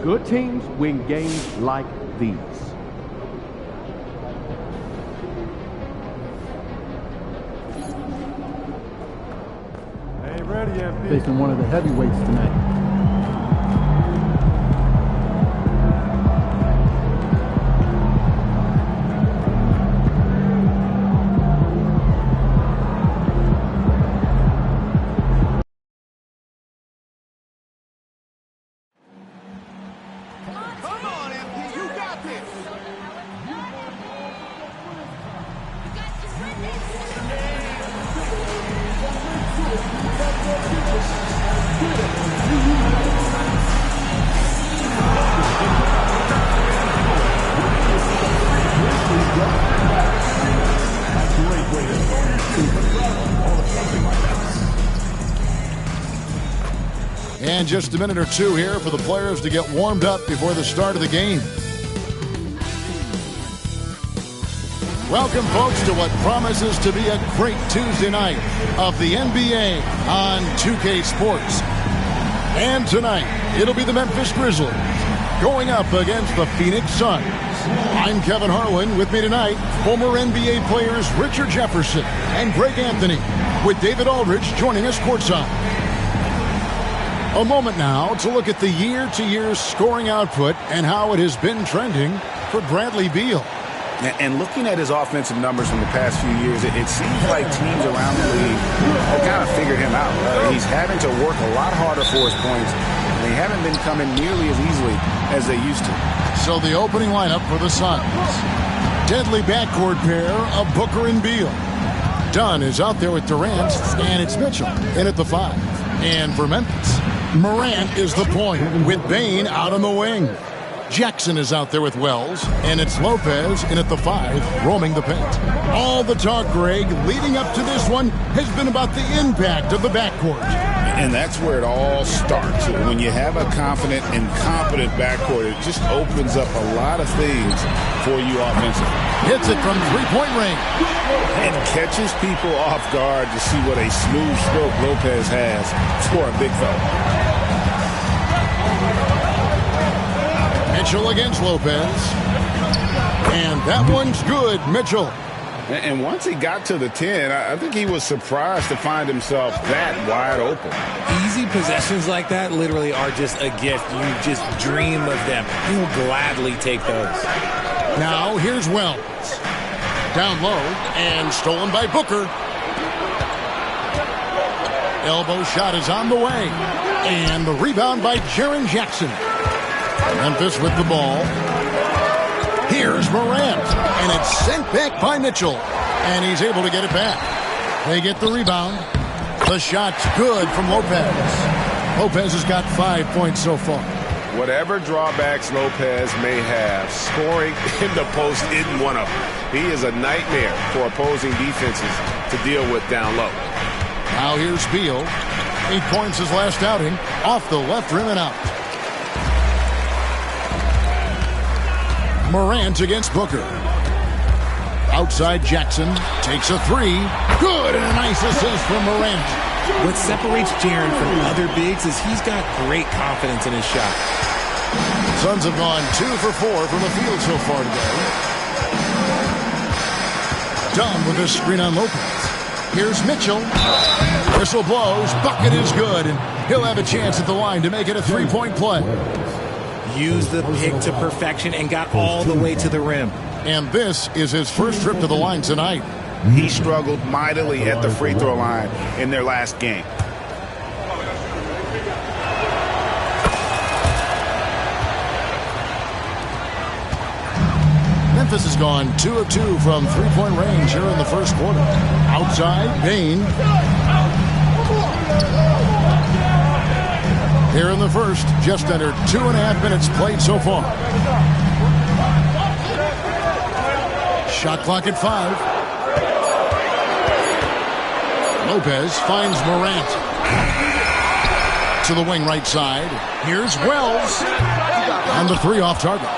Good teams win games like these. Facing one of the heavyweights tonight. And just a minute or two here for the players to get warmed up before the start of the game. Welcome, folks, to what promises to be a great Tuesday night of the NBA on 2K Sports. And tonight, it'll be the Memphis Grizzlies going up against the Phoenix Suns. I'm Kevin Harlan. With me tonight, former NBA players Richard Jefferson and Greg Anthony, with David Aldridge joining us courtside. A moment now to look at the year-to-year scoring output and how it has been trending for Bradley Beal. And looking at his offensive numbers from the past few years, it seems like teams around the league have kind of figured him out. He's having to work a lot harder for his points. They haven't been coming nearly as easily as they used to. So the opening lineup for the Suns. Deadly backcourt pair of Booker and Beal. Dunn is out there with Durant, and it's Mitchell in at the 5. And for Memphis, Morant is the point with Bane out on the wing. Jackson is out there with Wells, and it's Lopez in at the 5, roaming the paint. All the talk, Greg, leading up to this one has been about the impact of the backcourt. And that's where it all starts. When you have a confident and competent backcourt, it just opens up a lot of things for you offensively. Hits it from three-point range. And catches people off guard to see what a smooth stroke Lopez has for a big fella. Mitchell against Lopez. And that one's good, Mitchell. And once he got to the 10, I think he was surprised to find himself that wide open. Easy possessions like that literally are just a gift. You just dream of them. He'll gladly take those. Now here's Wells. Down low and stolen by Booker. Elbow shot is on the way. And the rebound by Jaren Jackson. Memphis with the ball. Here's Morant, and it's sent back by Mitchell, and he's able to get it back. They get the rebound. The shot's good from Lopez. Lopez has got 5 points so far. Whatever drawbacks Lopez may have, scoring in the post isn't one of them. He is a nightmare for opposing defenses to deal with down low. Now here's Beal. 8 points his last outing, off the left rim and out. Morant against Booker. Outside Jackson takes a 3. Good, and a nice assist from Morant. What separates Jaren from other bigs is he's got great confidence in his shot. Suns have gone 2 for 4 from the field so far today. Dunn with a screen on Lopez. Here's Mitchell. Whistle blows. Bucket is good, and he'll have a chance at the line to make it a 3-point play. Used the pick to perfection and got all the way to the rim. And this is his first trip to the line tonight. He struggled mightily at the free throw line in their last game. Memphis has gone 2 of 2 from three-point range here in the first quarter. Outside, Bane. Here in the first, just under 2.5 minutes played so far. Shot clock at 5. Lopez finds Morant. To the wing right side. Here's Wells. And the 3 off target.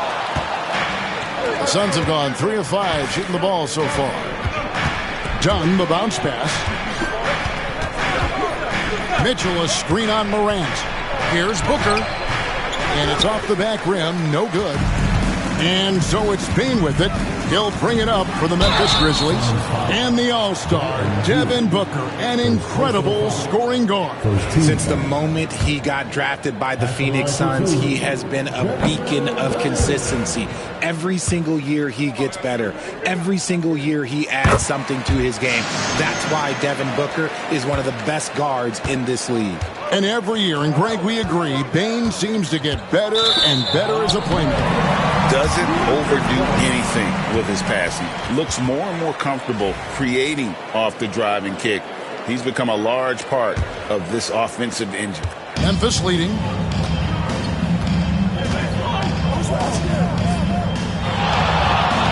The Suns have gone 3 of 5 shooting the ball so far. Dunn, the bounce pass. Mitchell, a screen on Morant. Here's Booker. And it's off the back rim. No good. And so it's Payne with it. He'll bring it up for the Memphis Grizzlies. And the All-Star, Devin Booker, an incredible scoring guard. Since the moment he got drafted by the Phoenix Suns, he has been a beacon of consistency. Every single year he gets better. Every single year he adds something to his game. That's why Devin Booker is one of the best guards in this league. And every year, and Greg, we agree, Bane seems to get better and better as a playmaker. Doesn't overdo anything with his passing. Looks more and more comfortable creating off the driving kick. He's become a large part of this offensive engine. Memphis leading.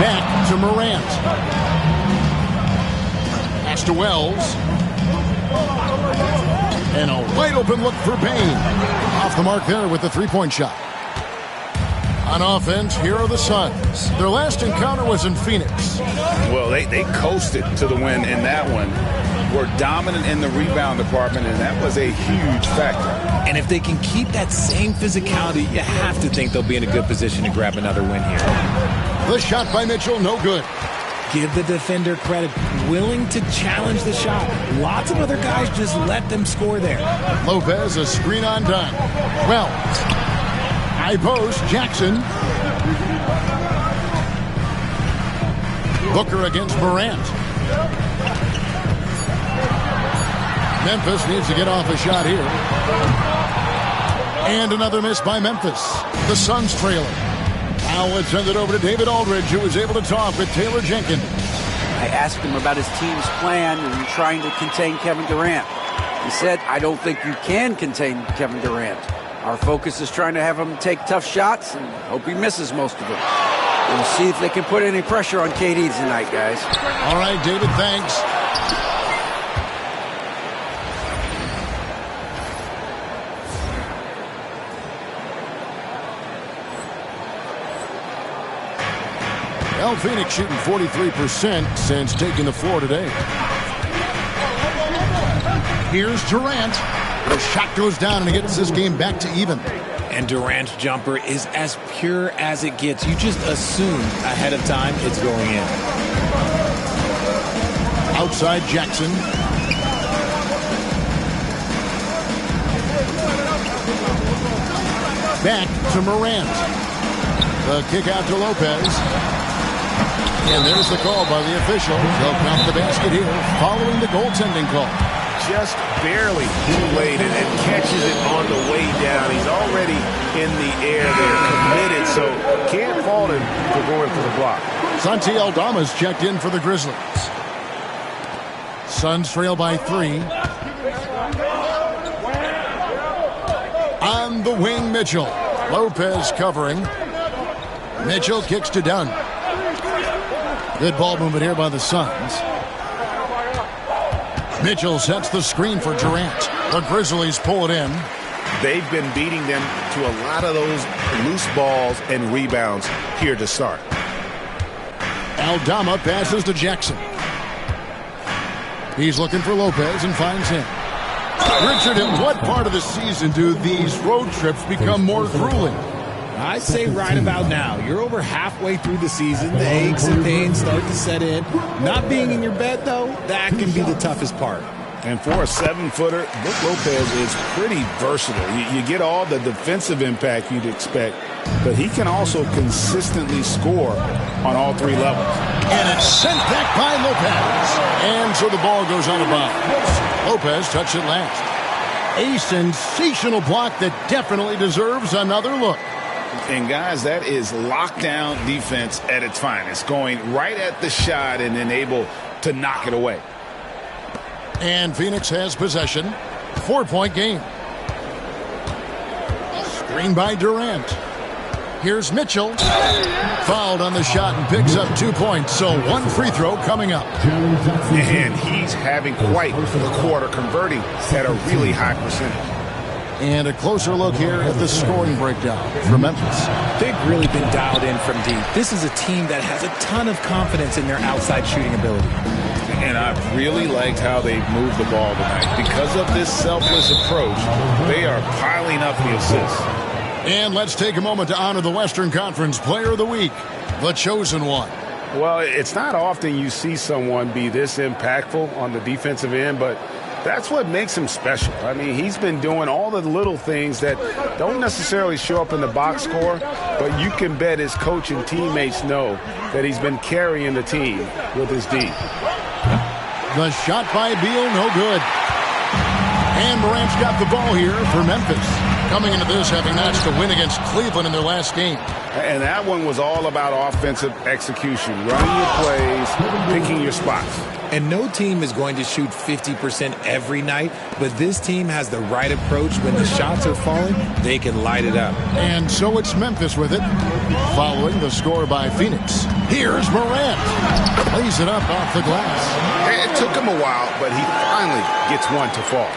Back to Morant. Pass to Wells. And a wide open look for Payne. Off the mark there with the three-point shot. On offense, here are the Suns. Their last encounter was in Phoenix. Well, they coasted to the win in that one. Were dominant in the rebound department, and that was a huge factor. And if they can keep that same physicality, you have to think they'll be in a good position to grab another win here. The shot by Mitchell, no good. Give the defender credit. Willing to challenge the shot. Lots of other guys just let them score there. Lopez, a screen on dime. Well, high post, Jackson. Booker against Morant. Memphis needs to get off a shot here. And another miss by Memphis. The Suns trailing. Now let's send it over to David Aldridge, who was able to talk with Taylor Jenkins. I asked him about his team's plan in trying to contain Kevin Durant. He said, I don't think you can contain Kevin Durant. Our focus is trying to have him take tough shots and hope he misses most of them. We'll see if they can put any pressure on KD tonight, guys. All right, David, thanks. Well, Phoenix shooting 43% since taking the floor today. Here's Durant. The shot goes down and he gets this game back to even. And Durant's jumper is as pure as it gets. You just assume ahead of time it's going in. Outside Jackson. Back to Morant. The kick out to Lopez. And there's the call by the official. They'll count the basket here following the goaltending call. Just barely delayed it and catches it on the way down. He's already in the air there, committed, so can't fault him for going for the block. Santi Aldama's checked in for the Grizzlies. Suns trail by 3. On the wing, Mitchell. Lopez covering. Mitchell kicks to Dunn. Good ball movement here by the Suns. Mitchell sets the screen for Durant. The Grizzlies pull it in. They've been beating them to a lot of those loose balls and rebounds here to start. Aldama passes to Jackson. He's looking for Lopez and finds him. Richard, in what part of the season do these road trips become more grueling? I'd say right about now. You're over halfway through the season. The aches and pains start to set in. Not being in your bed, though, that can be the toughest part. And for a 7-footer, Brook Lopez is pretty versatile. You get all the defensive impact you'd expect, but he can also consistently score on all 3 levels. And it's sent back by Lopez. And so the ball goes out of bounds. Lopez touched it last. A sensational block that definitely deserves another look. And, guys, that is lockdown defense at its finest, going right at the shot and then able to knock it away. And Phoenix has possession. 4-point game. Screen by Durant. Here's Mitchell. Fouled on the shot and picks up 2 points. So 1 free throw coming up. And he's having quite the quarter, converting at a really high percentage. And a closer look here at the scoring breakdown for Memphis. They've really been dialed in from deep. This is a team that has a ton of confidence in their outside shooting ability. And I've really liked how they've moved the ball tonight. Because of this selfless approach, they are piling up the assists. And let's take a moment to honor the Western Conference Player of the Week, the chosen one. Well, it's not often you see someone be this impactful on the defensive end, but that's what makes him special. I mean, he's been doing all the little things that don't necessarily show up in the box score, but you can bet his coach and teammates know that he's been carrying the team with his D. The shot by Beal, no good. And Morant's got the ball here for Memphis. Coming into this, having matched a win against Cleveland in their last game. And that one was all about offensive execution, running your plays, picking your spots. And no team is going to shoot 50% every night, but this team has the right approach. When the shots are falling, they can light it up. And so it's Memphis with it, following the score by Phoenix. Here's Morant. Plays it up off the glass. It took him a while, but he finally gets one to fall.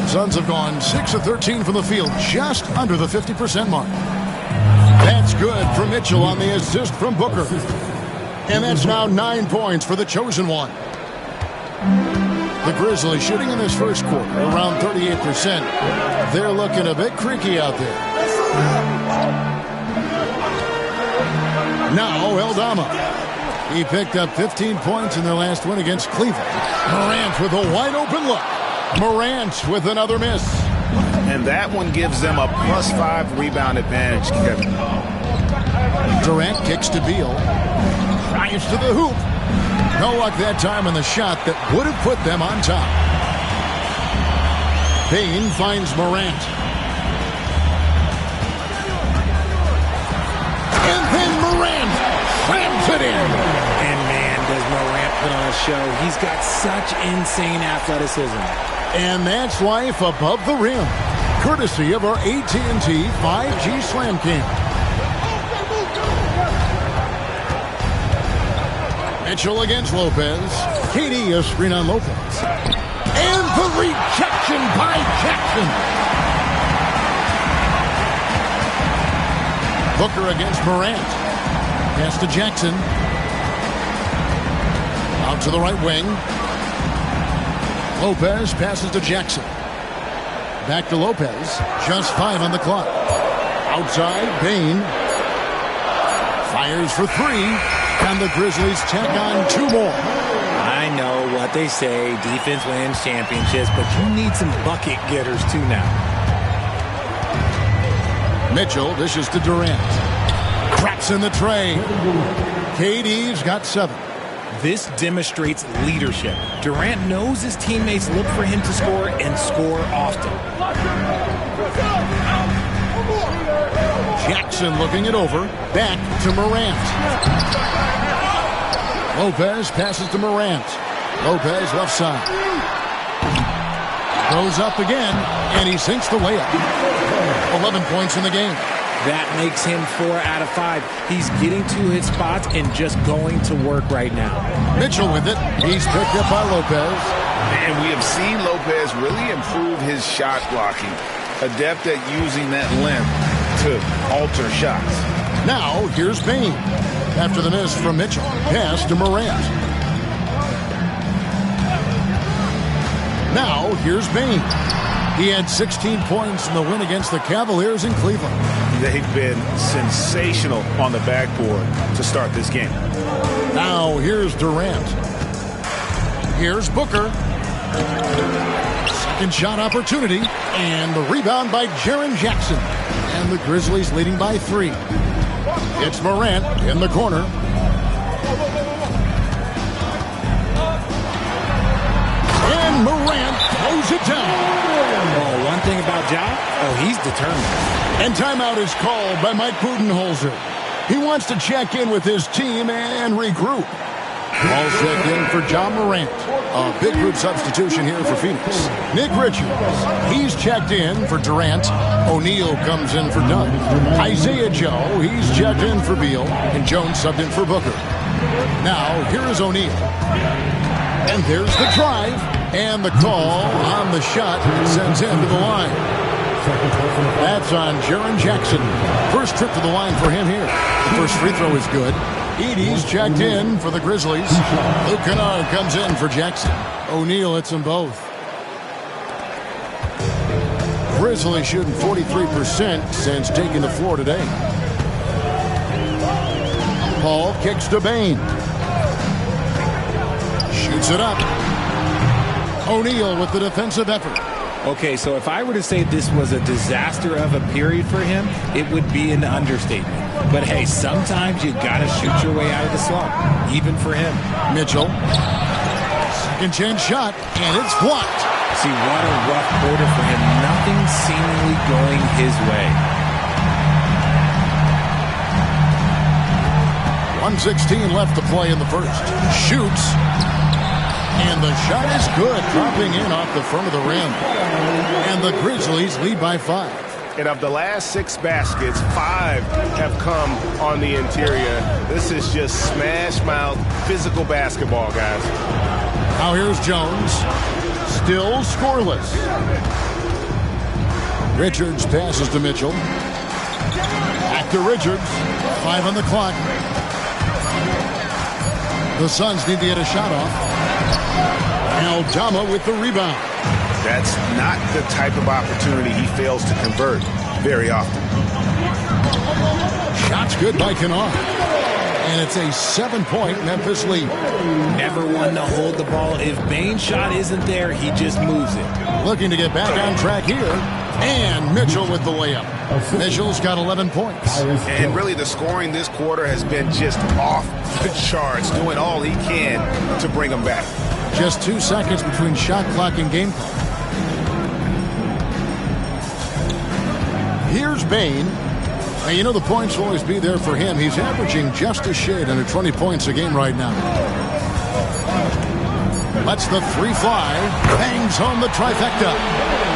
Suns have gone 6 of 13 from the field, just under the 50% mark. That's good for Mitchell on the assist from Booker. And that's now 9 points for the chosen one. The Grizzlies shooting in this first quarter around 38%. They're looking a bit creaky out there. Now Eldama. He picked up 15 points in their last win against Cleveland. Morant with a wide open look. Morant with another miss. And that one gives them a +5 rebound advantage, Kevin. Durant kicks to Beal. Drives to the hoop. No luck that time on the shot that would have put them on top. Payne finds Morant. And then Morant slams it in. And man, does Morant put on a show. He's got such insane athleticism. And that's life above the rim, courtesy of our AT&T 5G Slam Cam. Mitchell against Lopez. KD a screen on Lopez. And the rejection by Jackson. Booker against Morant. Pass to Jackson. Out to the right wing. Lopez passes to Jackson. Back to Lopez. Just 5 on the clock. Outside, Payne. Fires for 3. And the Grizzlies tack on 2 more. I know what they say, defense wins championships, but you need some bucket getters too now. Mitchell dishes to Durant. Craps in the tray. KD's got 7. This demonstrates leadership. Durant knows his teammates look for him to score and score often. Jackson looking it over. Back to Morant. Lopez passes to Morant. Lopez left side. Goes up again, and he sinks the layup. 11 points in the game. That makes him 4 out of 5. He's getting to his spots and just going to work right now. Mitchell with it. He's picked up by Lopez. And we have seen Lopez really improve his shot blocking. Adept at using that length to alter shots. Now, here's Payne. After the miss from Mitchell. Pass to Morant. Now, here's Payne. He had 16 points in the win against the Cavaliers in Cleveland. They've been sensational on the backboard to start this game. Now, here's Durant. Here's Booker. Second shot opportunity. And the rebound by Jaren Jackson. And the Grizzlies leading by 3. It's Morant in the corner. And Morant throws it down. Oh, one thing about Ja, he's determined. And timeout is called by Mike Budenholzer. He wants to check in with his team and regroup. All checked in for John Morant. A big group substitution here for Phoenix. Nick Richards, he's checked in for Durant. O'Neal comes in for Dunn. Isaiah Joe, he's checked in for Beal. And Jones subbed in for Booker. Now, here is O'Neal. And there's the drive. And the call on the shot sends him to the line. That's on Jaren Jackson. First trip to the line for him here. The first free throw is good. Edie's checked in for the Grizzlies. Luke Kennard comes in for Jackson. O'Neal hits them both. Grizzlies shooting 43% since taking the floor today. Paul kicks to Bane. Shoots it up. O'Neal with the defensive effort. Okay, so if I were to say this was a disaster of a period for him, it would be an understatement. But hey, sometimes you gotta shoot your way out of the slump, even for him. Mitchell. Second chance shot, and it's blocked. See, what a rough quarter for him. Nothing seemingly going his way. 1:16 left to play in the first. Shoots. And the shot is good, dropping in off the front of the rim. And the Grizzlies lead by 5. And of the last 6 baskets, 5 have come on the interior. This is just smash-mouth physical basketball, guys. Now here's Jones. Still scoreless. Richards passes to Mitchell. Back to Richards. 5 on the clock. The Suns need to get a shot off. Aldama with the rebound. That's not the type of opportunity he fails to convert very often. Shot's good by Kennard. And it's a 7-point Memphis lead. Never one to hold the ball. If Bane's shot isn't there, he just moves it. Looking to get back on track here. And Mitchell with the layup. Mitchell's got 11 points. And really the scoring this quarter has been just off the charts, doing all he can to bring them back. Just 2 seconds between shot clock and game clock. Here's Bane. And you know the points will always be there for him. He's averaging just a shade under 20 points a game right now. Lets the 3 fly. Bangs home the trifecta.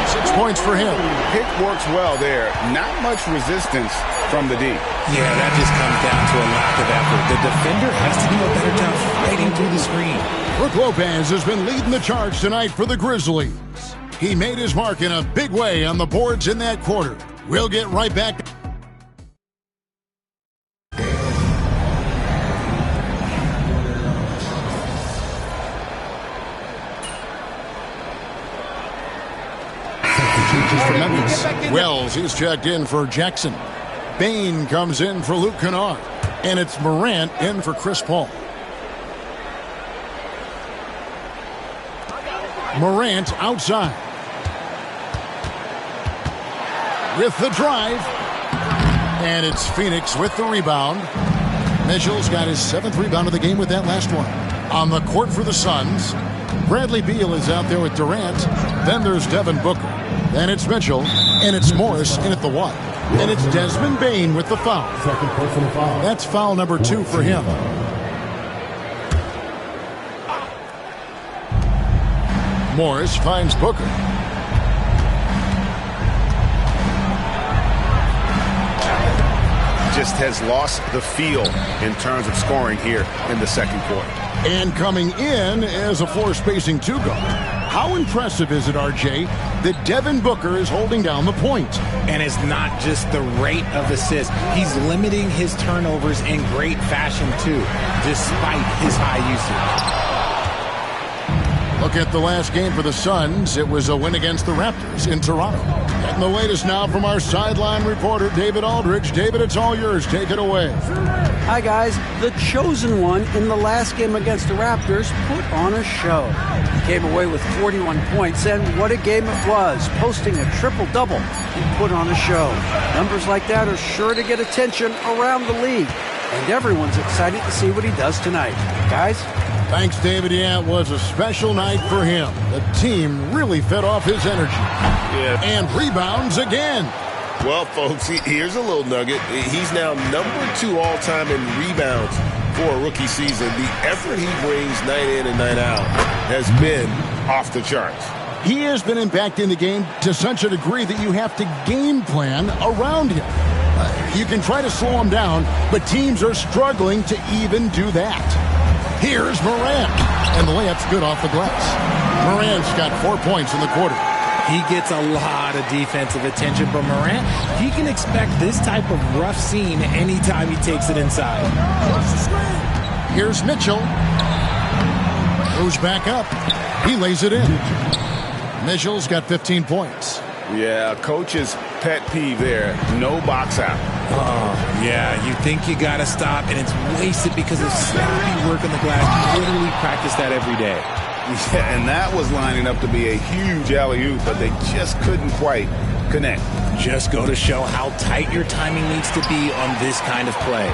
6 points for him. Pick works well there. Not much resistance from the D. Yeah, that just comes down to a lack of effort. The defender has to do a better job fighting through the screen. Brook Lopez has been leading the charge tonight for the Grizzlies. He made his mark in a big way on the boards in that quarter. We'll get right back. For Memphis. Wells is checked in for Jackson. Bane comes in for Luke Kennard. And it's Morant in for Chris Paul. Morant outside. With the drive. And it's Phoenix with the rebound. Mitchell's got his 7th rebound of the game with that last one. On the court for the Suns. Bradley Beal is out there with Durant. Then there's Devin Booker. Then it's Mitchell. And it's Morris in at the 1. And it's Desmond Bane with the foul. Second personal foul. That's foul number 2 for him. Morris finds Booker. Just has lost the feel in terms of scoring here in the second quarter. And coming in as a floor-spacing 2 guard. How impressive is it, RJ, that Devin Booker is holding down the point? And it's not just the rate of assists. He's limiting his turnovers in great fashion, too, despite his high usage. Look at the last game for the Suns. It was a win against the Raptors in Toronto. Getting the latest now from our sideline reporter, David Aldridge. David, it's all yours. Take it away. Hi, guys. The chosen one in the last game against the Raptors put on a show. He came away with 41 points, and what a game it was, posting a triple-double. He put on a show. Numbers like that are sure to get attention around the league, and everyone's excited to see what he does tonight. Guys? Thanks, David. Yeah, it was a special night for him. The team really fed off his energy. Yeah. And rebounds again. Well, folks, here's a little nugget. He's now number 2 all-time in rebounds for a rookie season. The effort he brings night in and night out has been off the charts. He has been impacting the game to such a degree that you have to game plan around him. You can try to slow him down, but teams are struggling to even do that. Here's Morant, and the layup's good off the glass. Morant's got 4 points in the quarter. He gets a lot of defensive attention, but Morant, he can expect this type of rough scene anytime he takes it inside. Here's Mitchell. Goes back up. He lays it in. Mitchell's got 15 points. Yeah, coach's pet peeve there. No box out. Oh, yeah, you think you got to stop, and it's wasted because of sloppy work on the glass. You literally practice that every day. Yeah, and that was lining up to be a huge alley-oop, but they just couldn't quite connect. Just go to show how tight your timing needs to be on this kind of play.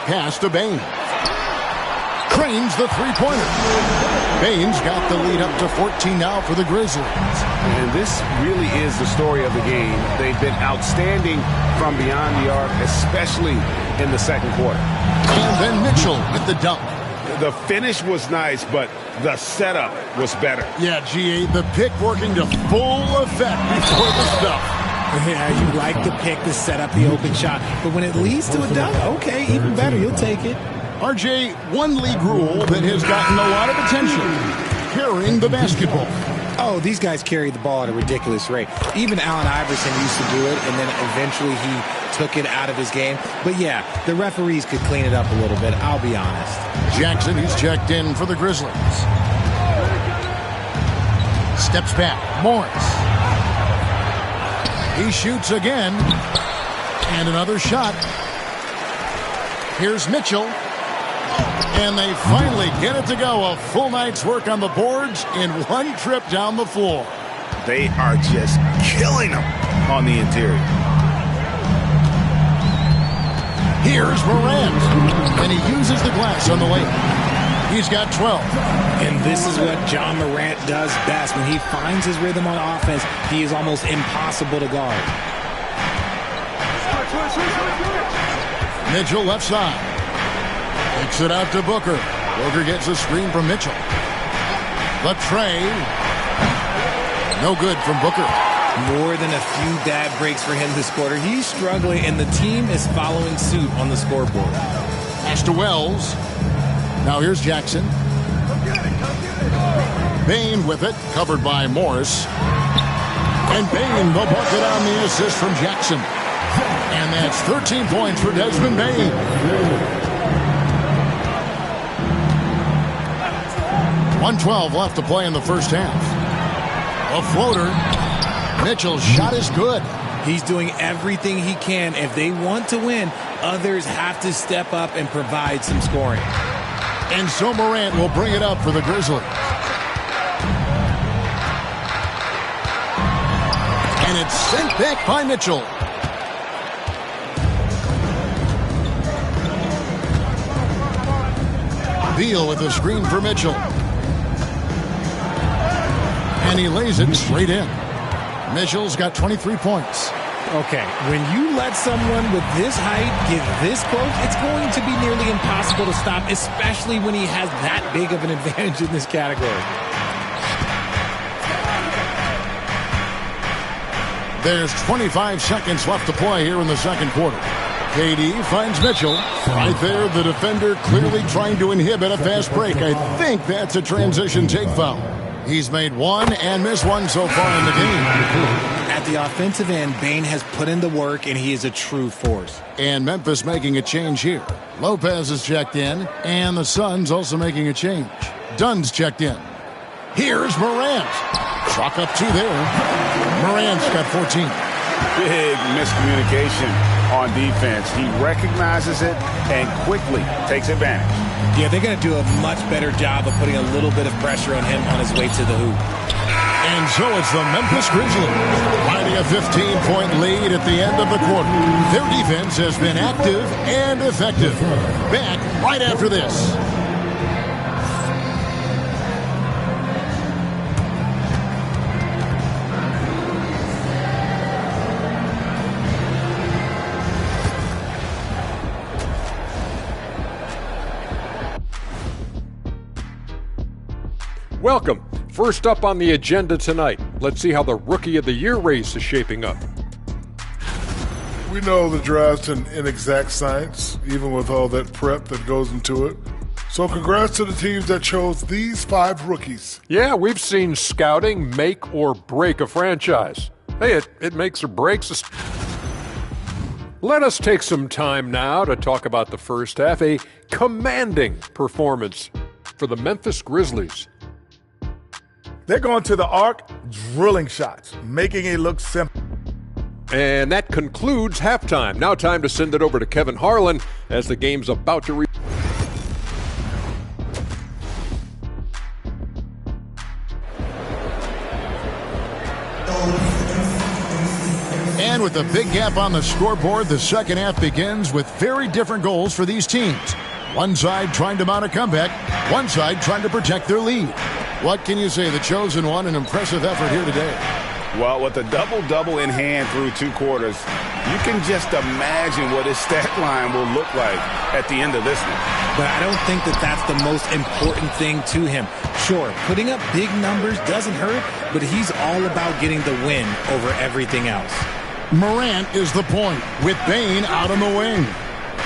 Pass to Bain. Cranes the three-pointer. Bain's got the lead up to 14 now for the Grizzlies. And this really is the story of the game. They've been outstanding from beyond the arc, especially in the second quarter. And then Mitchell with the dunk. The finish was nice, but the setup was better. Yeah, GA, the pick working to full effect before the stuff. Yeah, you like the pick to set up the open shot, but when it leads to a dunk, okay, even better, you'll take it. RJ, one league rule that has gotten a lot of attention, carrying the basketball. Oh, these guys carry the ball at a ridiculous rate. Even Allen Iverson used to do it, and then eventually he took it out of his game. But yeah, the referees could clean it up a little bit, I'll be honest. Jackson, he's checked in for the Grizzlies. Steps back, Morris. He shoots again. And another shot. Here's Mitchell. And they finally get it to go. A full night's work on the boards in one trip down the floor. They are just killing them on the interior. Here's Morant. And he uses the glass on the lane. He's got 12. And this is what John Morant does best. When he finds his rhythm on offense, he is almost impossible to guard. Mitchell left side. Takes it out to Booker. Booker gets a screen from Mitchell. The tray. No good from Booker. More than a few bad breaks for him this quarter. He's struggling, and the team is following suit on the scoreboard. Pass to Wells. Now here's Jackson. Bain with it, covered by Morris. And Bain, the bucket on the assist from Jackson. And that's 13 points for Desmond Bain. 1:12 left to play in the first half. A floater. Mitchell's shot is good. He's doing everything he can. If they want to win, others have to step up and provide some scoring. And so Morant will bring it up for the Grizzlies. And it's sent back by Mitchell. Beal with the screen for Mitchell. And he lays it straight in. Mitchell's got 23 points. Okay, when you let someone with this height get this close, it's going to be nearly impossible to stop, especially when he has that big of an advantage in this category. There's 25 seconds left to play here in the second quarter. KD finds Mitchell. Right there, the defender clearly trying to inhibit a fast break. I think that's a transition take foul. He's made one and missed one so far in the game. At the offensive end, Bain has put in the work, and he is a true force. And Memphis making a change here. Lopez is checked in, and the Suns also making a change. Dunn's checked in. Here's Morant. Chalk up two there. Morant's got 14. Big miscommunication on defense. He recognizes it and quickly takes advantage. Yeah, they're going to do a much better job of putting a little bit of pressure on him on his way to the hoop. And so it's the Memphis Grizzlies riding a 15-point lead at the end of the quarter. Their defense has been active and effective. Back right after this. Welcome. First up on the agenda tonight, let's see how the Rookie of the Year race is shaping up. We know the draft's an inexact science, even with all that prep that goes into it. So congrats to the teams that chose these 5 rookies. Yeah, we've seen scouting make or break a franchise. Hey, it makes or breaks a... Let us take some time now to talk about the first half, a commanding performance for the Memphis Grizzlies. They're going to the arc, drilling shots, making it look simple. And that concludes halftime. Now time to send it over to Kevin Harlan as the game's about to And with a big gap on the scoreboard, the second half begins with very different goals for these teams. One side trying to mount a comeback, one side trying to protect their lead. What can you say? The chosen one, an impressive effort here today. Well, with a double-double in hand through 2 quarters, you can just imagine what his stat line will look like at the end of this one. But I don't think that that's the most important thing to him. Sure, putting up big numbers doesn't hurt, but he's all about getting the win over everything else. Morant is the point with Bain out on the wing.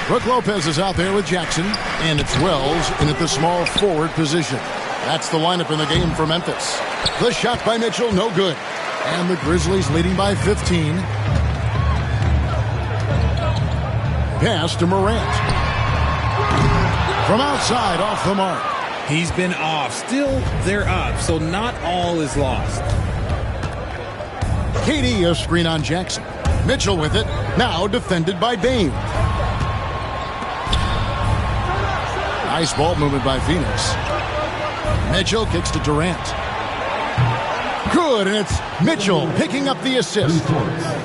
Brook Lopez is out there with Jackson, and it's Wells in at the small forward position. That's the lineup in the game for Memphis. The shot by Mitchell, no good. And the Grizzlies leading by 15. Pass to Morant. From outside, off the mark. He's been off. Still, they're up, so not all is lost. KD a screen on Jackson. Mitchell with it, now defended by Bain. Nice ball movement by Phoenix. Mitchell kicks to Durant. Good, and it's Mitchell picking up the assist.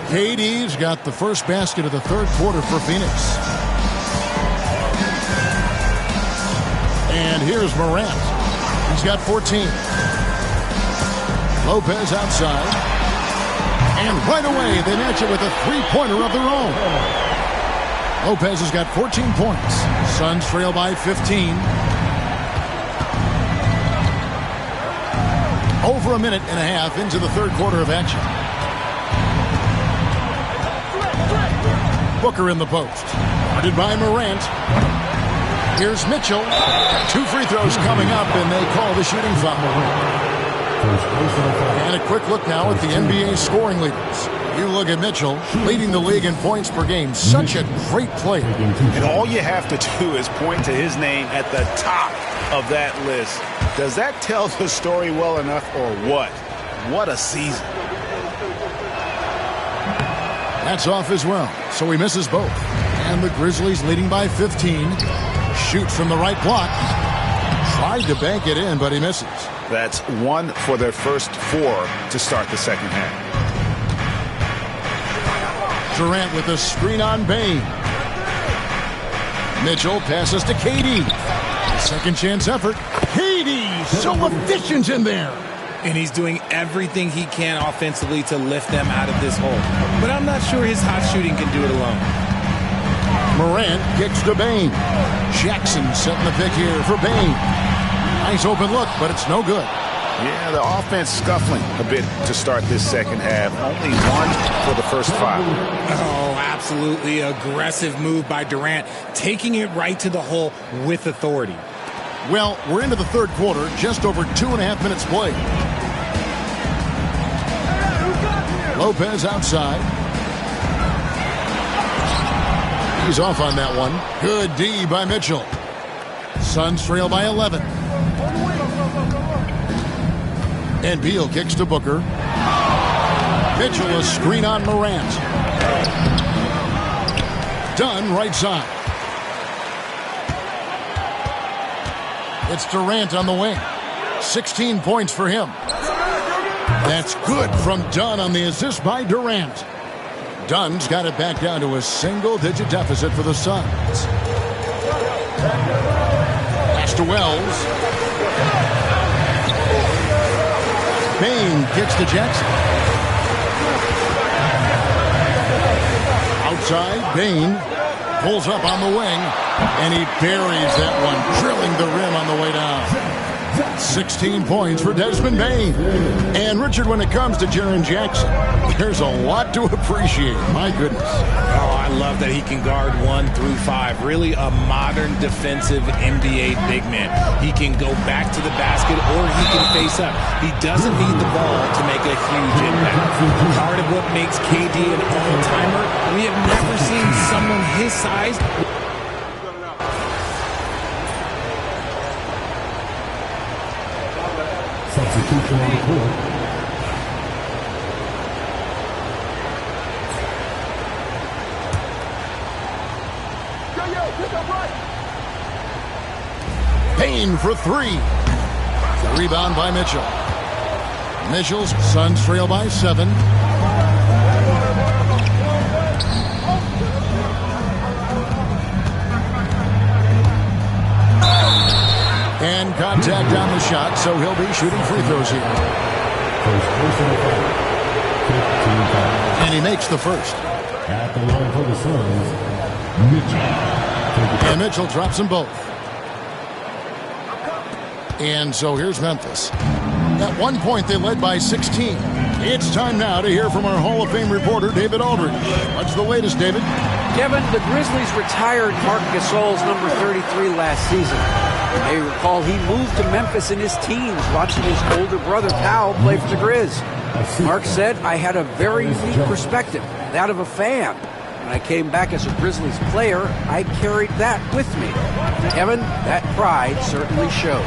KD's got the first basket of the third quarter for Phoenix. And here's Morant. He's got 14. Lopez outside. And right away, they match it with a three-pointer of their own. Lopez has got 14 points. Suns trail by 15. Over a minute and a half into the third quarter of action. Booker in the post. Guarded by Morant. Here's Mitchell. 2 free throws coming up, and they call the shooting foul. And a quick look now at the NBA scoring leaders. You look at Mitchell, leading the league in points per game. Such a great player. And all you have to do is point to his name at the top of that list. Does that tell the story well enough or what? What a season. That's off as well, so he misses both. And the Grizzlies leading by 15. Shoots from the right block. Tried to bank it in, but he misses. That's 1 for their first 4 to start the second half. Durant with a screen on Bain. Mitchell passes to KD. Second chance effort. KD so efficient in there. And he's doing everything he can offensively to lift them out of this hole. But I'm not sure his hot shooting can do it alone. Morant kicks to Bain. Jackson setting the pick here for Bain. Nice open look, but it's no good. Yeah, the offense scuffling a bit to start this second half. Only 1 for the first 5. Oh, absolutely aggressive move by Durant, taking it right to the hole with authority. Well, we're into the third quarter, just over 2.5 minutes played. Lopez outside. He's off on that one. Good D by Mitchell. Suns trail by 11. And Beal kicks to Booker. Mitchell a screen on Morant. Dunn right side. It's Durant on the wing. 16 points for him. That's good from Dunn on the assist by Durant. Dunn's got it back down to a single-digit deficit for the Suns. Pass to Wells. Bain kicks to Jackson. Outside, Bain pulls up on the wing, and he buries that one, drilling the rim on the way down. 16 points for Desmond Bain. And, Richard, when it comes to Jaren Jackson, there's a lot to appreciate. My goodness. Oh, I love that he can guard 1 through 5. Really a modern defensive NBA big man. He can go back to the basket or he can face up. He doesn't need the ball to make a huge impact. Part of what makes KD an all-timer, we have never seen someone his size. Substitution on the court. Payne for three. The rebound by Mitchell. Mitchell's Suns trail by 7. And contact on the shot, so he'll be shooting free throws here. And he makes the first. At the line for the Suns, Mitchell. And Mitchell drops them both. And so here's Memphis. At one point, they led by 16. It's time now to hear from our Hall of Fame reporter, David Aldridge. What's the latest, David? Kevin, the Grizzlies retired Marc Gasol's number 33 last season. You may recall he moved to Memphis in his teens, watching his older brother, Powell, play for the Grizz. Mark said, I had a very unique perspective, that of a fan. When I came back as a Grizzlies player, I carried that with me. Kevin, that pride certainly showed.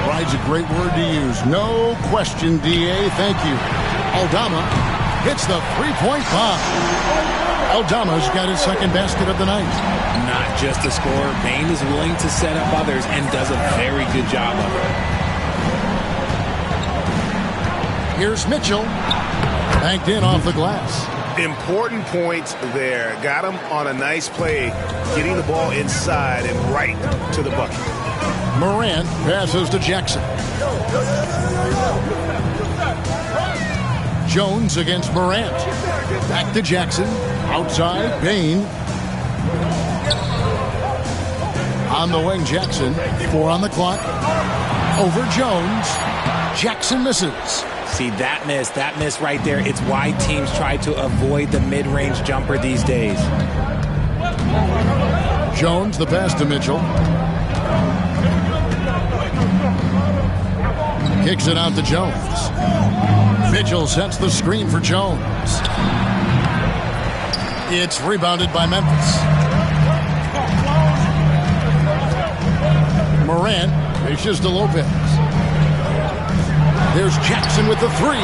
Pride's a great word to use. No question, D.A. Thank you. Aldama hits the three-point bomb. Aldama's got his second basket of the night. Not just a scorer, Bane is willing to set up others and does a very good job of it. Here's Mitchell. Banked in off the glass. Important points there. Got him on a nice play, getting the ball inside and right to the bucket. Morant passes to Jackson. Jones against Morant. Back to Jackson. Outside, Bane. On the wing, Jackson. 4 on the clock. Over Jones. Jackson misses. See, that miss right there, it's why teams try to avoid the mid-range jumper these days. Jones, the pass to Mitchell. Kicks it out to Jones. Mitchell sets the screen for Jones. It's rebounded by Memphis. Morant reaches to Lopez. There's Jackson with the three.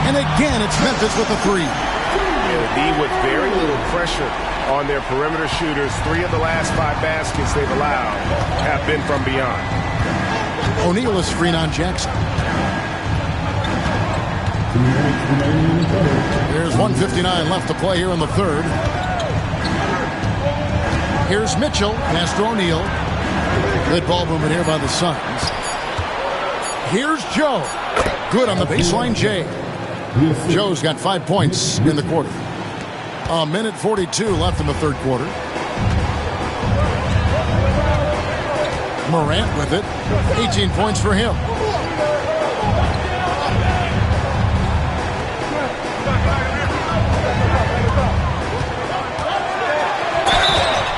And again, it's Memphis with the three. Yeah, the D with very little pressure on their perimeter shooters. 3 of the last 5 baskets they've allowed have been from beyond. O'Neal is screen on Jackson. There's 1:59 left to play here in the third. Here's Mitchell. Pass to O'Neal. Good ball movement here by the Suns. Here's Joe. Good on the baseline, Jay. Joe's got 5 points in the quarter. 1:42 left in the third quarter. Morant with it. 18 points for him.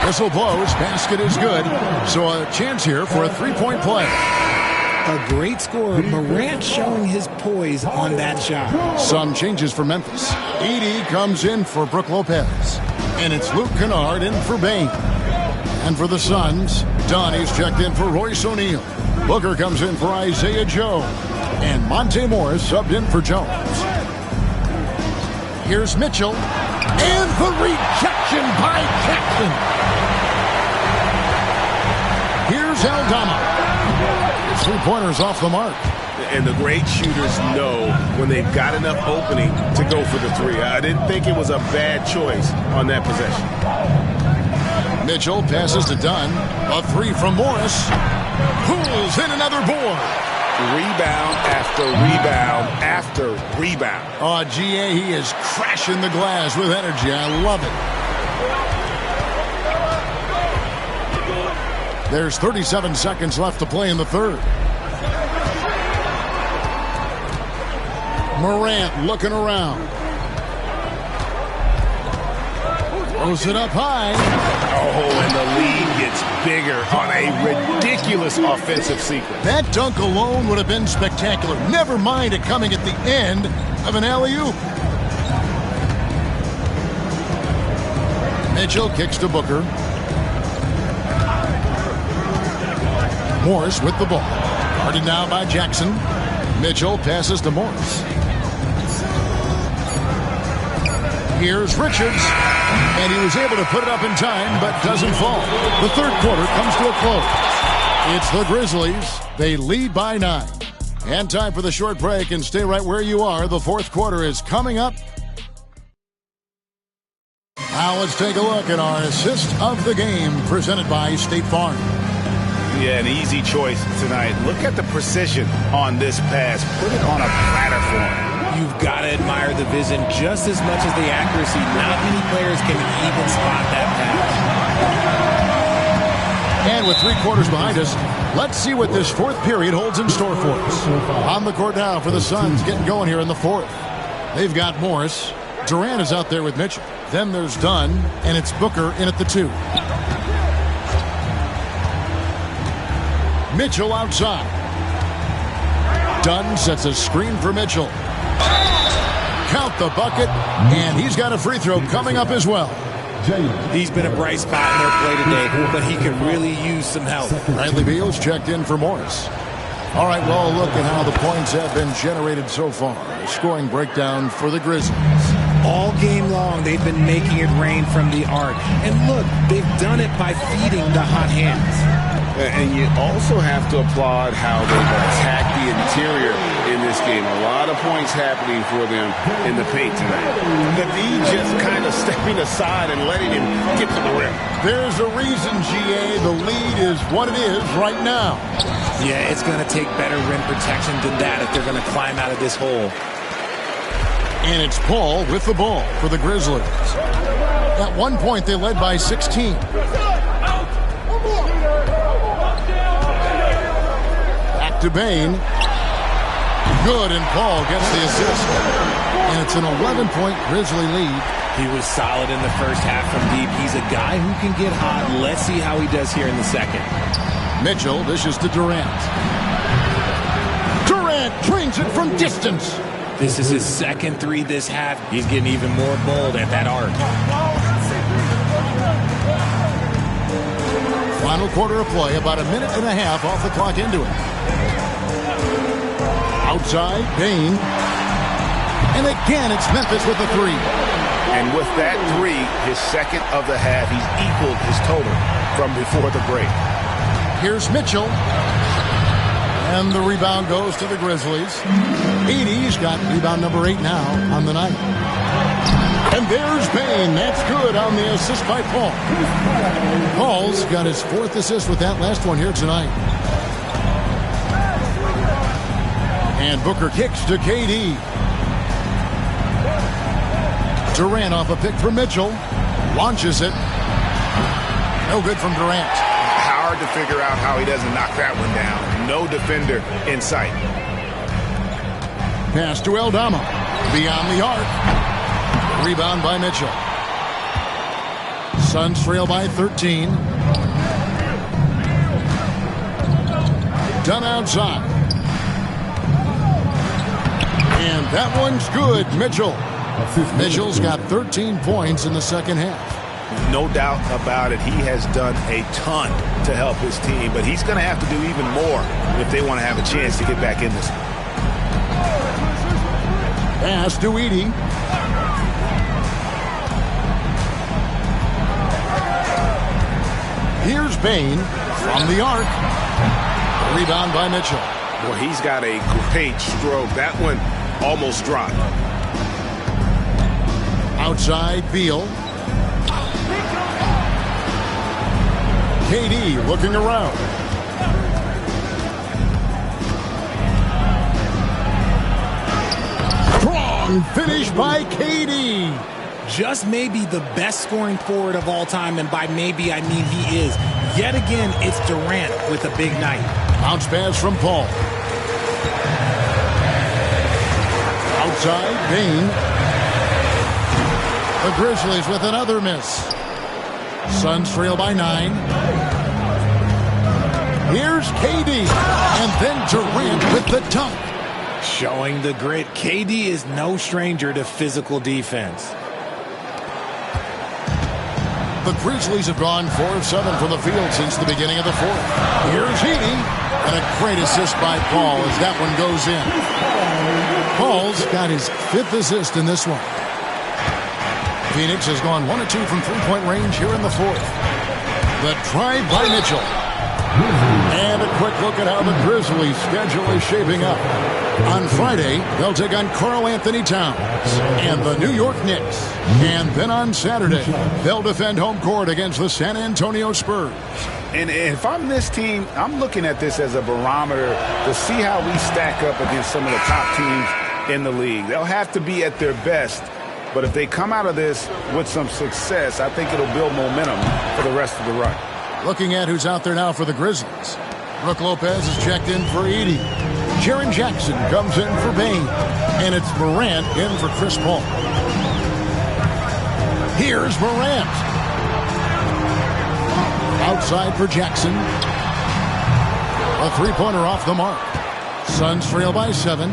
Whistle blows. Basket is good. So a chance here for a three-point play. A great scorer. Morant showing his poise on that shot. Some changes for Memphis. Edey comes in for Brook Lopez. And it's Luke Kennard in for Bane. And for the Suns, Donnie's checked in for Royce O'Neal. Booker comes in for Isaiah Joe. And Monte Morris subbed in for Jones. Here's Mitchell. And the rejection by Jackson. Here's Aldama. His three-pointers off the mark. And the great shooters know when they've got enough opening to go for the three. I didn't think it was a bad choice on that possession. Mitchell passes to Dunn. A three from Morris. Pulls in another board. Rebound after rebound after rebound. Oh, GA, he is crashing the glass with energy. I love it. There's 37 seconds left to play in the third. Morant looking around. Throws it up high. Oh, and the lead gets bigger on a ridiculous offensive sequence. That dunk alone would have been spectacular. Never mind it coming at the end of an alley-oop. Mitchell kicks to Booker. Morris with the ball. Guarded now by Jackson. Mitchell passes to Morris. Here's Richards, and he was able to put it up in time, but doesn't fall. The third quarter comes to a close. It's the Grizzlies. They lead by 9. And time for the short break, and stay right where you are. The fourth quarter is coming up. Now let's take a look at our assist of the game, presented by State Farm. Yeah, an easy choice tonight. Look at the precision on this pass. Put it on a platter for him. You've got to admire the vision just as much as the accuracy. Not many players can even spot that pass. And with 3 quarters behind us, let's see what this fourth period holds in store for us. On the court now for the Suns, getting going here in the fourth. They've got Morris. Durant is out there with Mitchell. Then there's Dunn, and it's Booker in at the 2. Mitchell outside. Dunn sets a screen for Mitchell. Count the bucket, and he's got a free throw coming up as well. He's been a bright spot in their play today, but he could really use some help. Bradley Beal's checked in for Morris. All right, well, look at how the points have been generated so far. A scoring breakdown for the Grizzlies. All game long, they've been making it rain from the arc. And look, they've done it by feeding the hot hands. And you also have to applaud how they've attacked the interior in this game. A lot of points happening for them in the paint tonight. The lead just kind of stepping aside and letting him get to the rim. There's a reason, GA, the lead is what it is right now. Yeah, it's going to take better rim protection than that if they're going to climb out of this hole. And it's Paul with the ball for the Grizzlies. At one point, they led by 16. Back to Bain. Good, and Paul gets the assist. And it's an 11-point Grizzly lead. He was solid in the first half from deep. He's a guy who can get hot. Let's see how he does here in the second. Mitchell dishes to Durant. Durant drains it from distance. This is his second 3 this half. He's getting even more bold at that arc. Final quarter of play, about a minute and a half off the clock into it. Outside, Bain. And again, it's Memphis with the 3. And with that 3, his second of the half, he's equaled his total from before the break. Here's Mitchell. And the rebound goes to the Grizzlies. 80's got rebound number 8 now on the night. And there's Bain. That's good on the assist by Paul. Paul's got his 4th assist with that last one here tonight. And Booker kicks to KD. Durant off a pick from Mitchell. Launches it. No good from Durant. Hard to figure out how he doesn't knock that one down. No defender in sight. Pass to Eldama. Beyond the arc. Rebound by Mitchell. Suns trail by 13. Done outside. And that one's good. Mitchell's got 13 points in the second half. No doubt about it. He has done a ton to help his team, but he's going to have to do even more if they want to have a chance to get back in this. Pass to Edey. Here's Bain from the arc. Rebound by Mitchell. Boy, he's got a great stroke. That one almost dropped. Outside, Beal. KD looking around. Strong finish by KD. Just maybe the best scoring forward of all time, and by maybe I mean he is. Yet again, it's Durant with a big night. Bounce pass from Paul. Outside, Bain. The Grizzlies with another miss. Suns trail by 9. Here's KD. And then Durant with the dunk. Showing the grit. KD is no stranger to physical defense. The Grizzlies have gone 4 of 7 from the field since the beginning of the fourth. Here's Edey. And a great assist by Paul as that one goes in. Paul's got his 5th assist in this one. Phoenix has gone 1 of 2 from three-point range here in the 4th. The drive by Mitchell. And a quick look at how the Grizzlies' schedule is shaping up. On Friday, they'll take on Karl Anthony Towns and the New York Knicks. And then on Saturday, they'll defend home court against the San Antonio Spurs. And if I'm this team, I'm looking at this as a barometer to see how we stack up against some of the top teams in the league. They'll have to be at their best. But if they come out of this with some success, I think it'll build momentum for the rest of the run. Looking at who's out there now for the Grizzlies. Brook Lopez is checked in for Edey. Jaren Jackson comes in for Bane. And it's Morant in for Chris Paul. Here's Morant. Outside for Jackson. A three-pointer off the mark. Suns trail by 7.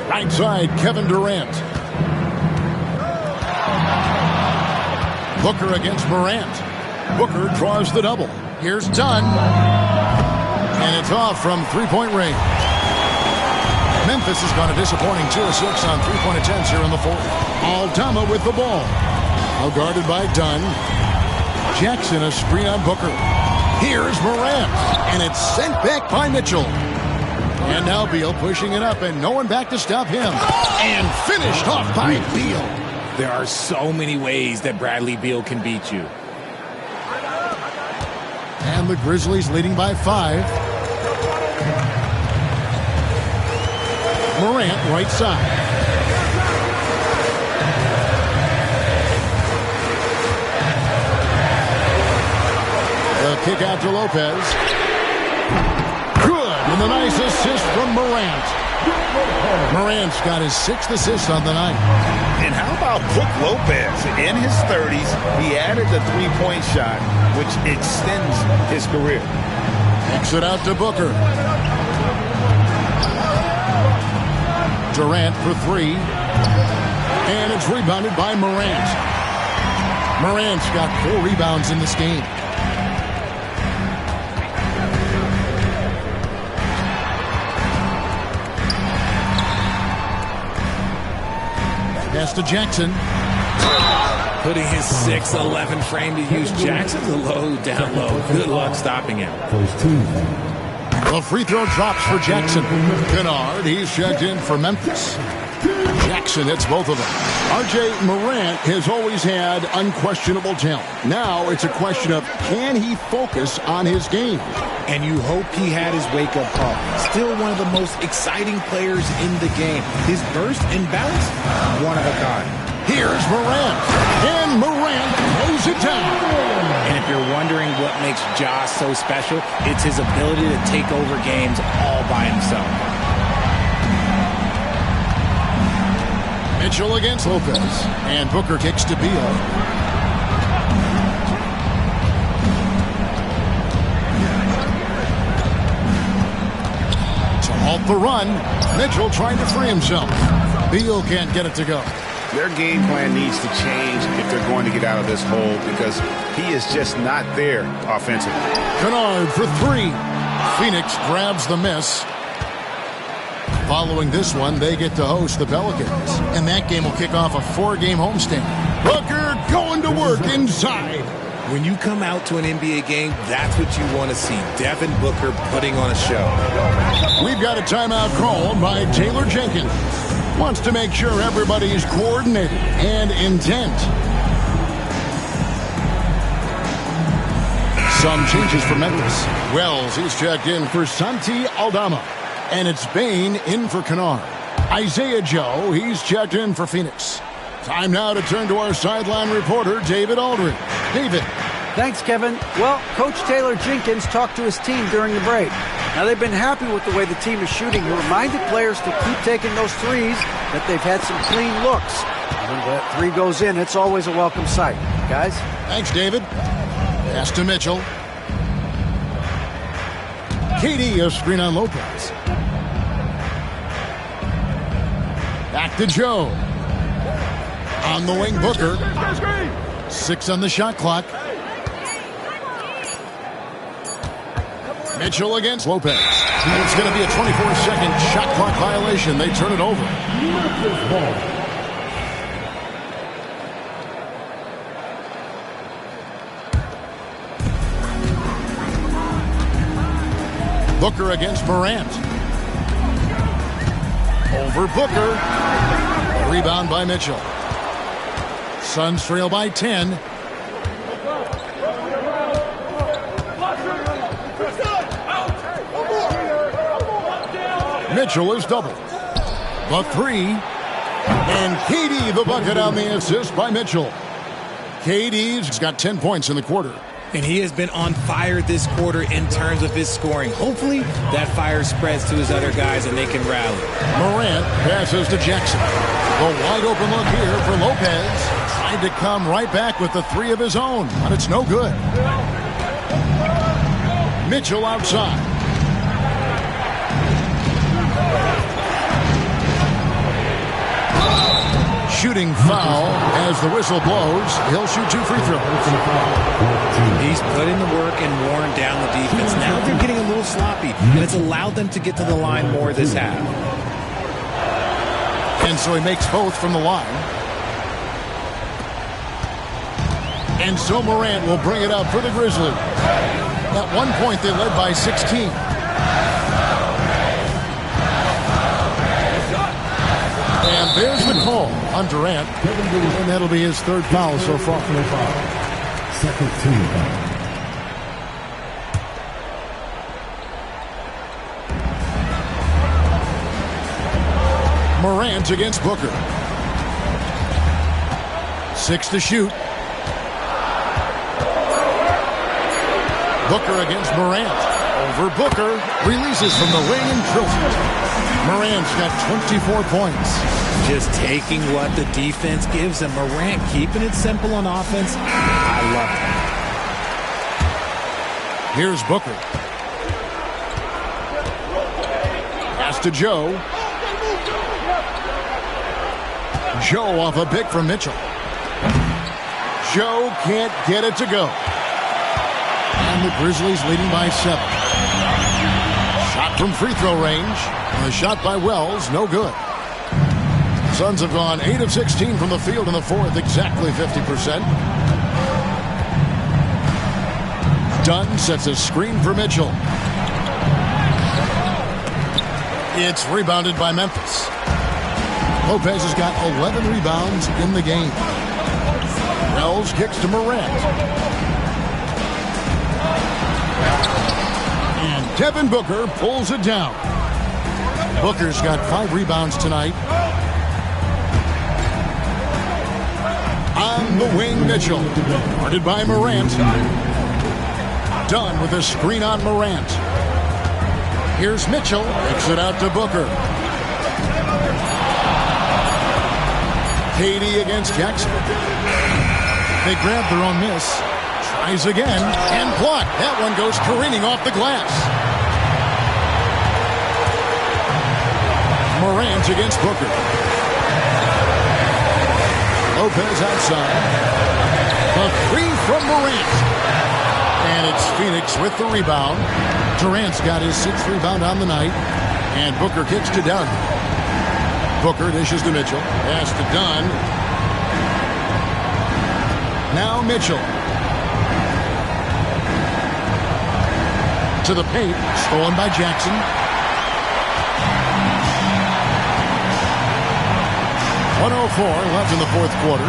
Right side, Kevin Durant. Booker against Morant. Booker draws the double. Here's Dunn. And it's off from three-point range. Memphis has gone a disappointing 2 of 6 on three-point attempts here in the 4th. Aldama with the ball. Now guarded by Dunn. Jackson a screen on Booker. Here's Morant. And it's sent back by Mitchell. And now Beal pushing it up and no one back to stop him. And finished off by Beal. There are so many ways that Bradley Beal can beat you. And the Grizzlies leading by 5. Morant right side. The kick out to Lopez. Good. And a nice assist from Morant. Morant's got his 6th assist on the night. And how about Brook Lopez? In his 30s, he added the three-point shot, which extends his career. Kicks it out to Booker. Durant for 3. And it's rebounded by Morant. Morant's got 4 rebounds in this game. Pass to Jackson. Putting his 6'11" frame to use. Jackson's a low, down low. Good luck stopping him. The free throw drops for Jackson. Kennard, he's checked in for Memphis. Jackson hits both of them. R.J. Morant has always had unquestionable talent. Now it's a question of can he focus on his game? And you hope he had his wake-up call. Still one of the most exciting players in the game. His burst and bounce, one of a kind. Here's Morant. And Morant throws it down. And if you're wondering what makes Ja so special, it's his ability to take over games all by himself. Mitchell against Lopez. And Booker kicks to Beal. Halt the run. Mitchell trying to free himself. Beal can't get it to go. Their game plan needs to change if they're going to get out of this hole because he is just not there offensively. Kennard for 3. Phoenix grabs the miss. Following this one, they get to host the Pelicans. And that game will kick off a 4-game homestand. Booker going to work inside. When you come out to an NBA game, that's what you want to see. Devin Booker putting on a show. We've got a timeout called by Taylor Jenkins. Wants to make sure everybody's coordinated and intent. Some changes for Memphis. Wells, he's checked in for Santi Aldama. And it's Bane in for Kennard. Isaiah Joe, he's checked in for Phoenix. Time now to turn to our sideline reporter, David Aldridge. David. Thanks, Kevin. Well, Coach Taylor Jenkins talked to his team during the break. Now, they've been happy with the way the team is shooting. He reminded players to keep taking those threes, that they've had some clean looks. When that 3 goes in, it's always a welcome sight. Guys? Thanks, David. Pass to Mitchell. KD, a screen on Lopez. Back to Joe. On the wing, Booker. 6 on the shot clock. Mitchell against Lopez. It's going to be a 24-second shot clock violation. They turn it over. Booker against Morant. Over Booker. Rebound by Mitchell. Suns trail by 10. Mitchell is doubled. The three. And KD the bucket on the assist by Mitchell. KD's got 10 points in the quarter. And he has been on fire this quarter in terms of his scoring. Hopefully that fire spreads to his other guys and they can rally. Morant passes to Jackson. The wide open look here for Lopez. Tried to come right back with the three of his own, but it's no good. Mitchell outside. Shooting foul as the whistle blows. He'll shoot 2 free throws. He's put in the work and worn down the defense. Now they're getting a little sloppy, and it's allowed them to get to the line more this half. And so he makes both from the line. And so Morant will bring it up for the Grizzlies. At one point, they led by 16. And there's the call on Durant. And that'll be his third foul so far. Second team foul. Morant against Booker. 6 to shoot. Booker against Morant. Over Booker. Releases from the wing and drills it. Morant's got 24 points. Just taking what the defense gives him. Morant keeping it simple on offense. I love it. Here's Booker. Pass to Joe. Joe off a pick from Mitchell. Joe can't get it to go. And the Grizzlies leading by 7. Shot from free throw range. The shot by Wells, no good. Suns have gone 8 of 16 from the field in the fourth, exactly 50%. Dunn sets a screen for Mitchell. It's rebounded by Memphis. Lopez has got 11 rebounds in the game. Wells kicks to Morant. And Devin Booker pulls it down. Booker's got 5 rebounds tonight. On the wing, Mitchell. Guarded by Morant. Dunn with a screen on Morant. Here's Mitchell. Kicks it out to Booker. KD against Jackson. They grab their own miss. Tries again and blocked. That one goes careening off the glass. Morant against Booker. Lopez outside. The three from Morant. And it's Phoenix with the rebound. Durant's got his 6th rebound on the night. And Booker kicks to Dunn. Booker dishes to Mitchell. Pass to Dunn. Now Mitchell. To the paint. Stolen by Jackson. .104 left in the fourth quarter.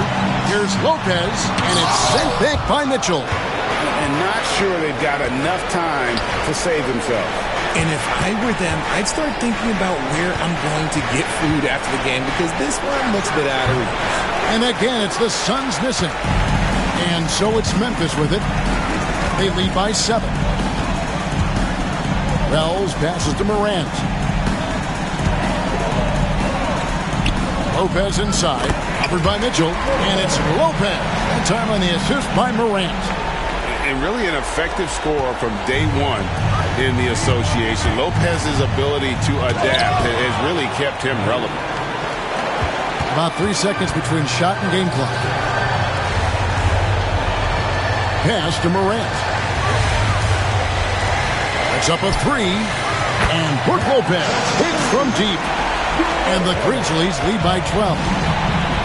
Here's Lopez, and it's sent back by Mitchell. And not sure they've got enough time to save themselves. And if I were them, I'd start thinking about where I'm going to get food after the game because this one looks a bit out of reach. And again, it's the Suns missing. And so it's Memphis with it. They lead by 7. Wells passes to Morant. Lopez inside, covered by Mitchell, and it's Lopez. That time on the assist by Morant. And really an effective scorer from day one in the association. Lopez's ability to adapt has really kept him relevant. About 3 seconds between shot and game clock. Pass to Morant. puts up a three. And Brook Lopez hits from deep. And the Grizzlies lead by 12.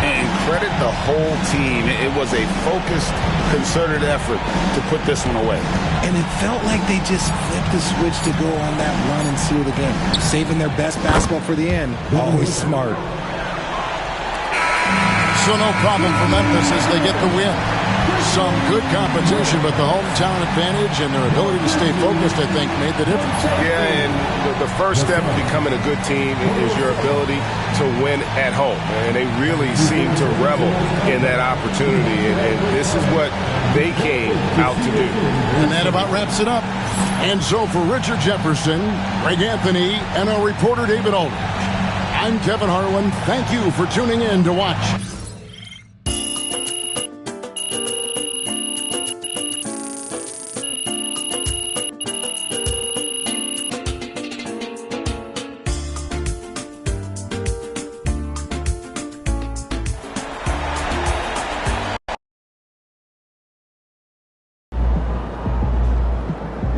And credit the whole team. It was a focused, concerted effort to put this one away. And it felt like they just flipped the switch to go on that run and seal the game. Saving their best basketball for the end. Always smart. So no problem for Memphis as they get the win. Some good competition, but the hometown advantage and their ability to stay focused, I think, made the difference. Yeah, and the first step of becoming a good team is your ability to win at home. And they really seem to revel in that opportunity. And this is what they came out to do. And that about wraps it up. And so for Richard Jefferson, Greg Anthony, and our reporter David Aldridge, I'm Kevin Harlan. Thank you for tuning in to watch.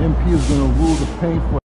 MP is going to rule the paint for